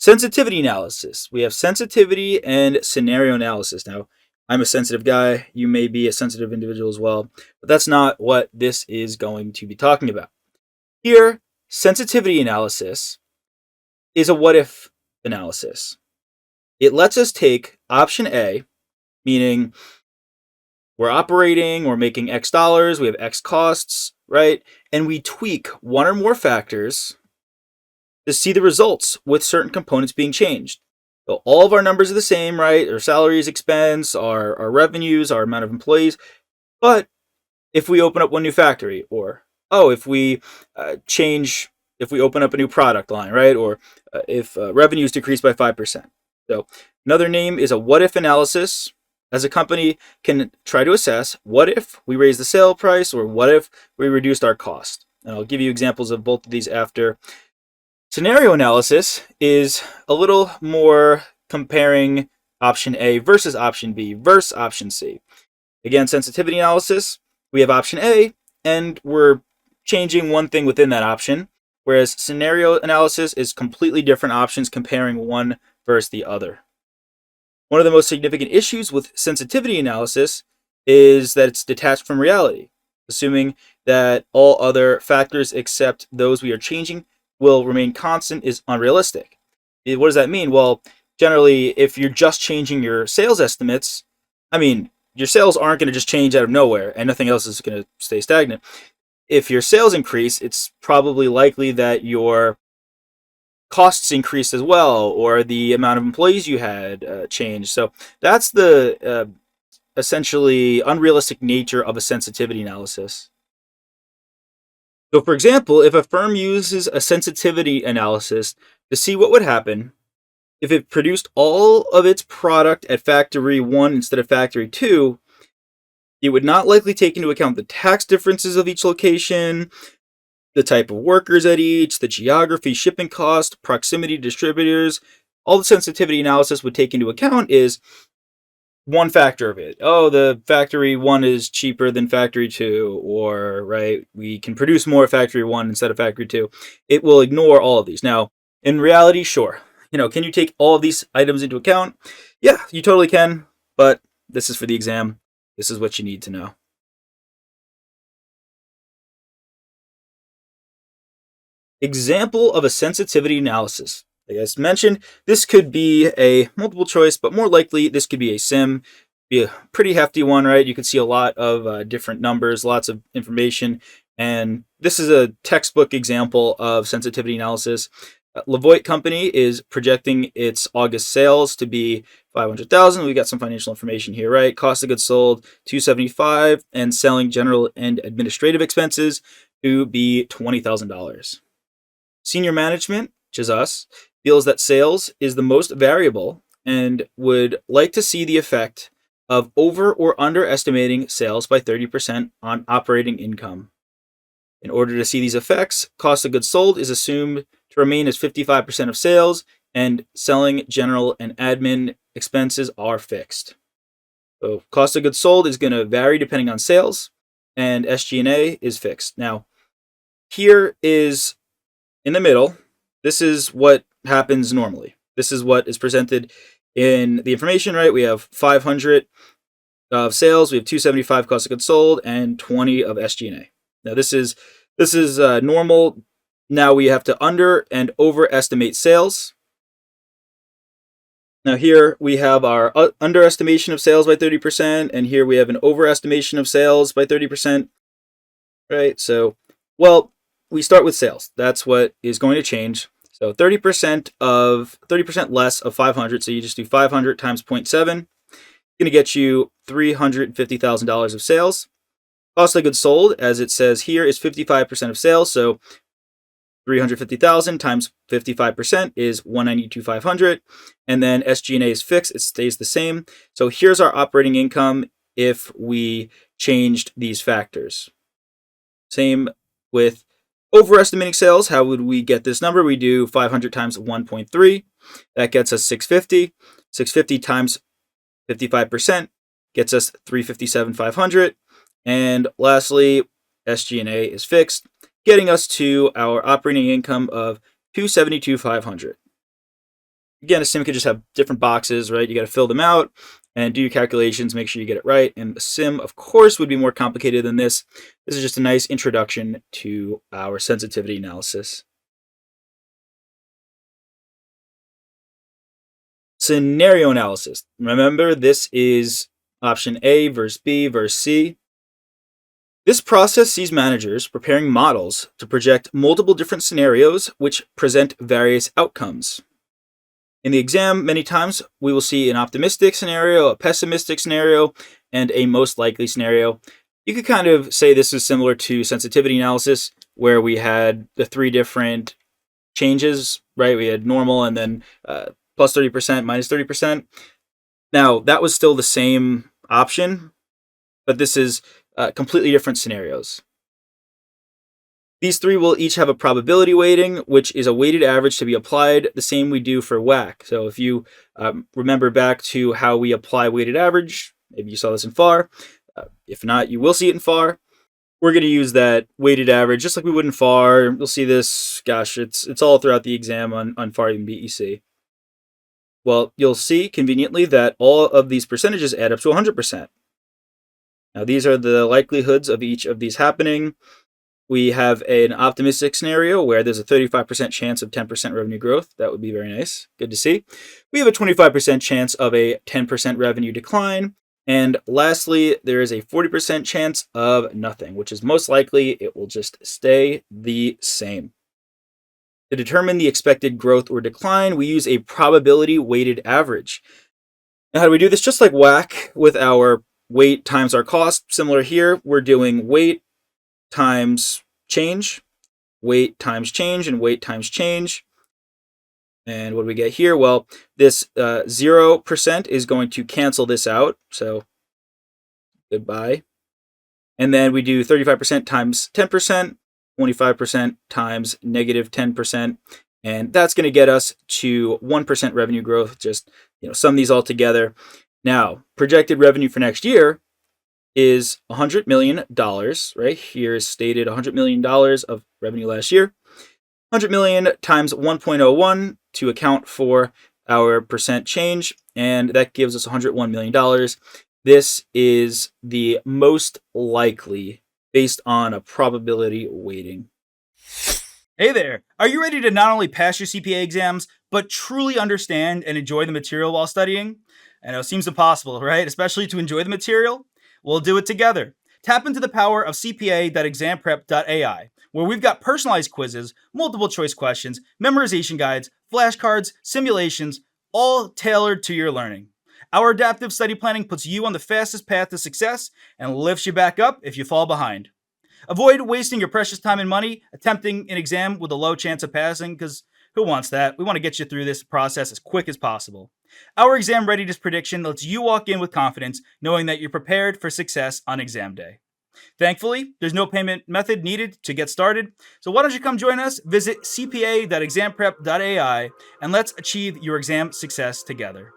Sensitivity analysis. We have sensitivity and scenario analysis. Now, I'm a sensitive guy. You may be a sensitive individual as well, but that's not what this is going to be talking about. Here, sensitivity analysis is a what if analysis. It lets us take option A, meaning we're operating, we're making X dollars, we have X costs, right? And we tweak one or more factors to see the results with certain components being changed. So all of our numbers are the same, right? Our salaries, expense, our revenues, our amount of employees. But if we open up one new factory, or if we if we open up a new product line, right? Or if revenues decrease by 5%. So another name is a what if analysis. As a company can try to assess what if we raise the sale price or what if we reduced our cost. And I'll give you examples of both of these after. Scenario analysis is a little more comparing option A versus option B versus option C. Again, sensitivity analysis, we have option A and we're changing one thing within that option, whereas scenario analysis is completely different options comparing one versus the other. One of the most significant issues with sensitivity analysis is that it's detached from reality, assuming that all other factors except those we are changing will remain constant is unrealistic. What does that mean? Well, generally, if you're just changing your sales estimates, your sales aren't going to just change out of nowhere and nothing else is going to stay stagnant. If your sales increase, it's probably likely that your costs increased as well, or the amount of employees you had changed. So that's the essentially unrealistic nature of a sensitivity analysis. So for example, if a firm uses a sensitivity analysis to see what would happen if it produced all of its product at factory 1 instead of factory 2, it would not likely take into account the tax differences of each location, the type of workers at each, the geography, shipping cost, proximity to distributors. All the sensitivity analysis would take into account is one factor of it. Oh, the factory 1 is cheaper than factory 2, or right, we can produce more at factory 1 instead of factory 2. It will ignore all of these. Now, in reality, sure. Can you take all of these items into account? Yeah, you totally can, but this is for the exam. This is what you need to know. Example of a sensitivity analysis. Like I mentioned, this could be a multiple choice, but more likely this could be a sim. Be a pretty hefty one, right? You can see a lot of different numbers, lots of information, and this is a textbook example of sensitivity analysis. Lavoit Company is projecting its August sales to be 500,000. We got some financial information here, right? Cost of goods sold 275, and selling, general, and administrative expenses to be $20,000. Senior management, which is us, feels that sales is the most variable and would like to see the effect of over or underestimating sales by 30% on operating income. In order to see these effects, cost of goods sold is assumed to remain as 55% of sales, and selling, general, and admin expenses are fixed. So cost of goods sold is going to vary depending on sales, and SG&A is fixed. Now, here is in the middle, this is what happens normally. This is what is presented in the information, right? We have 500 of sales, we have 275 cost of goods sold, and 20 of SG&A. Now this is normal. Now we have to under and overestimate sales. Now here we have our underestimation of sales by 30%, and here we have an overestimation of sales by 30%. Right? So, well, we start with sales. That's what is going to change. So 30% less of 500. So you just do 500 times 0.7. Going to get you $350,000 of sales. Cost of goods sold, as it says here, is 55% of sales. So 350,000 times 55% is 192,500. And then SG&A is fixed. It stays the same. So here's our operating income if we changed these factors. Same with overestimating sales. How would we get this number? We do 500 times 1.3. That gets us 650. 650 times 55% gets us 357,500. And lastly, SG&A is fixed, getting us to our operating income of 272,500. Again, a sim could just have different boxes, right? You got to fill them out and do your calculations, make sure you get it right. And the sim, of course, would be more complicated than this. This is just a nice introduction to our sensitivity analysis. Scenario analysis. Remember, this is option A versus B versus C. This process sees managers preparing models to project multiple different scenarios which present various outcomes. In the exam, many times we will see an optimistic scenario, a pessimistic scenario, and a most likely scenario. You could kind of say this is similar to sensitivity analysis, where we had the three different changes, right? We had normal and then plus 30%, minus 30%. Now, that was still the same option, but this is completely different scenarios. These three will each have a probability weighting, which is a weighted average to be applied, the same we do for WAC. So if you remember back to how we apply weighted average, maybe you saw this in FAR. If not, you will see it in FAR. We're going to use that weighted average just like we would in FAR. You'll see this, gosh, it's all throughout the exam on FAR and BEC. Well, you'll see conveniently that all of these percentages add up to 100%. Now, these are the likelihoods of each of these happening. We have an optimistic scenario where there's a 35% chance of 10% revenue growth. That would be very nice. Good to see. We have a 25% chance of a 10% revenue decline. And lastly, there is a 40% chance of nothing, which is most likely it will just stay the same. To determine the expected growth or decline, we use a probability weighted average. Now, how do we do this? Just like WAC with our weight times our cost. Similar here, we're doing weight times change, weight times change, and weight times change. And what do we get here? Well, this 0% is going to cancel this out. So goodbye. And then we do 35% times 10%, 25% times negative 10%. And that's going to get us to 1% revenue growth. Just sum these all together. Now, projected revenue for next year is $100 million, right? Here is stated $100 million of revenue last year. 100 million times 1.01 to account for our percent change, and that gives us $101 million. This is the most likely based on a probability weighting. Hey there! Are you ready to not only pass your CPA exams, but truly understand and enjoy the material while studying? I know it seems impossible, right? Especially to enjoy the material? We'll do it together. Tap into the power of CPA.examprep.ai, where we've got personalized quizzes, multiple choice questions, memorization guides, flashcards, simulations, all tailored to your learning. Our adaptive study planning puts you on the fastest path to success and lifts you back up if you fall behind. Avoid wasting your precious time and money attempting an exam with a low chance of passing, because who wants that? We want to get you through this process as quick as possible. Our exam readiness prediction lets you walk in with confidence, knowing that you're prepared for success on exam day. Thankfully, there's no payment method needed to get started, so why don't you come join us? Visit cpa.examprep.ai and let's achieve your exam success together.